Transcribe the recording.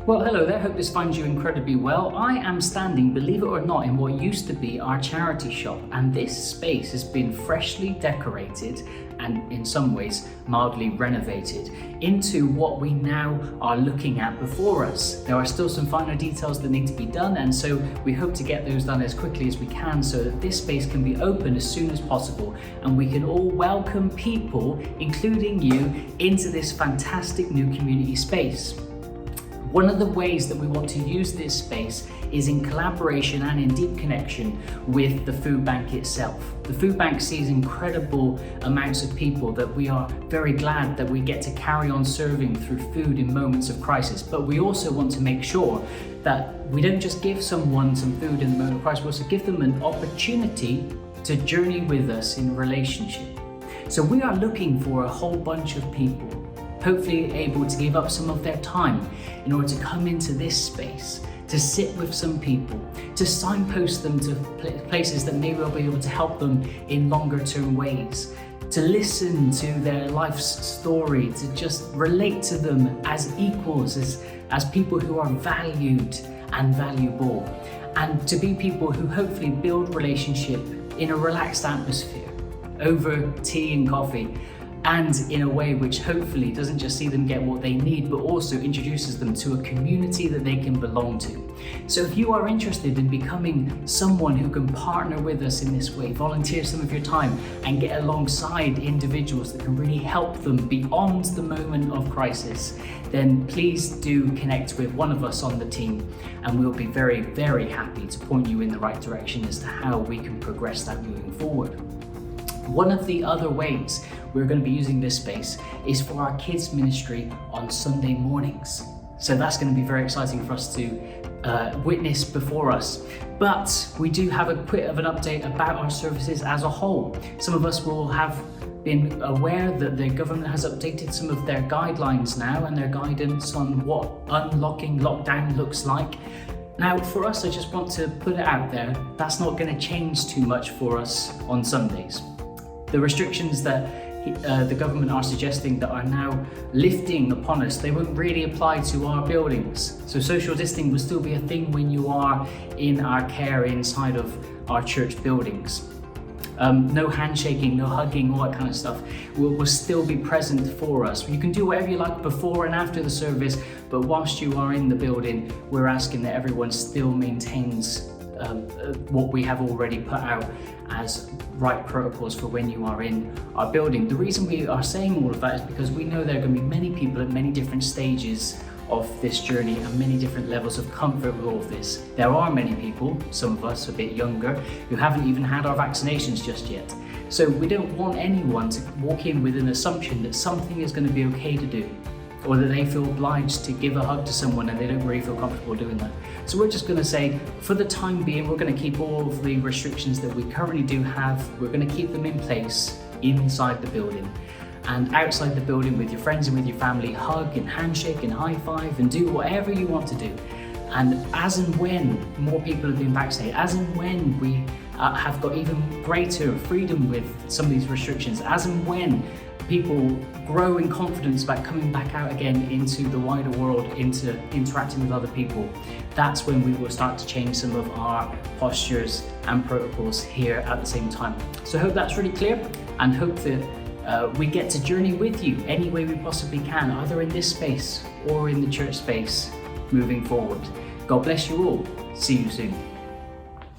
Well, hello there, hope this finds you incredibly well. I am standing, believe it or not, in what used to be our charity shop, and this space has been freshly decorated and in some ways mildly renovated into what we now are looking at before us. There are still some finer details that need to be done, and so we hope to get those done as quickly as we can so that this space can be open as soon as possible and we can all welcome people, including you, into this fantastic new community space. One of the ways that we want to use this space is in collaboration and in deep connection with the food bank itself. The food bank sees incredible amounts of people that we are very glad that we get to carry on serving through food in moments of crisis, but we also want to make sure that we don't just give someone some food in the moment of crisis, we also give them an opportunity to journey with us in relationship. So we are looking for a whole bunch of people, hopefully able to give up some of their time in order to come into this space, to sit with some people, to signpost them to places that maybe will be able to help them in longer term ways, to listen to their life's story, to just relate to them as equals, as people who are valued and valuable, and to be people who hopefully build relationship in a relaxed atmosphere over tea and coffee, and in a way which hopefully doesn't just see them get what they need, but also introduces them to a community that they can belong to. So if you are interested in becoming someone who can partner with us in this way, volunteer some of your time and get alongside individuals that can really help them beyond the moment of crisis, then please do connect with one of us on the team and we'll be very, very happy to point you in the right direction as to how we can progress that moving forward. One of the other ways we're going to be using this space is for our kids ministry on Sunday mornings. So that's going to be very exciting for us to witness before us. But we do have a bit of an update about our services as a whole. Some of us will have been aware that the government has updated some of their guidelines now and their guidance on what unlocking lockdown looks like. Now, for us, I just want to put it out there, that's not going to change too much for us on Sundays. The restrictions that the government are suggesting that are now lifting upon us, they won't really apply to our buildings. So social distancing will still be a thing when you are in our care inside of our church buildings. No handshaking, no hugging, all that kind of stuff will still be present for us. You can do whatever you like before and after the service, but whilst you are in the building, we're asking that everyone still maintains what we have already put out as right protocols for when you are in our building. The reason we are saying all of that is because we know there are going to be many people at many different stages of this journey and many different levels of comfort with all of this. There are many people, some of us a bit younger, who haven't even had our vaccinations just yet. So we don't want anyone to walk in with an assumption that something is going to be okay to do, or that they feel obliged to give a hug to someone and they don't really feel comfortable doing that. So we're just going to say, for the time being, we're going to keep all of the restrictions that we currently do have, we're going to keep them in place inside the building. And outside the building with your friends and with your family, hug and handshake and high five and do whatever you want to do. And as and when more people have been vaccinated, as and when we have got even greater freedom with some of these restrictions, as and when people grow in confidence about coming back out again into the wider world, into interacting with other people, that's when we will start to change some of our postures and protocols here at the same time. So I hope that's really clear, and hope that we get to journey with you any way we possibly can, either in this space or in the church space moving forward. God bless you all. See you soon.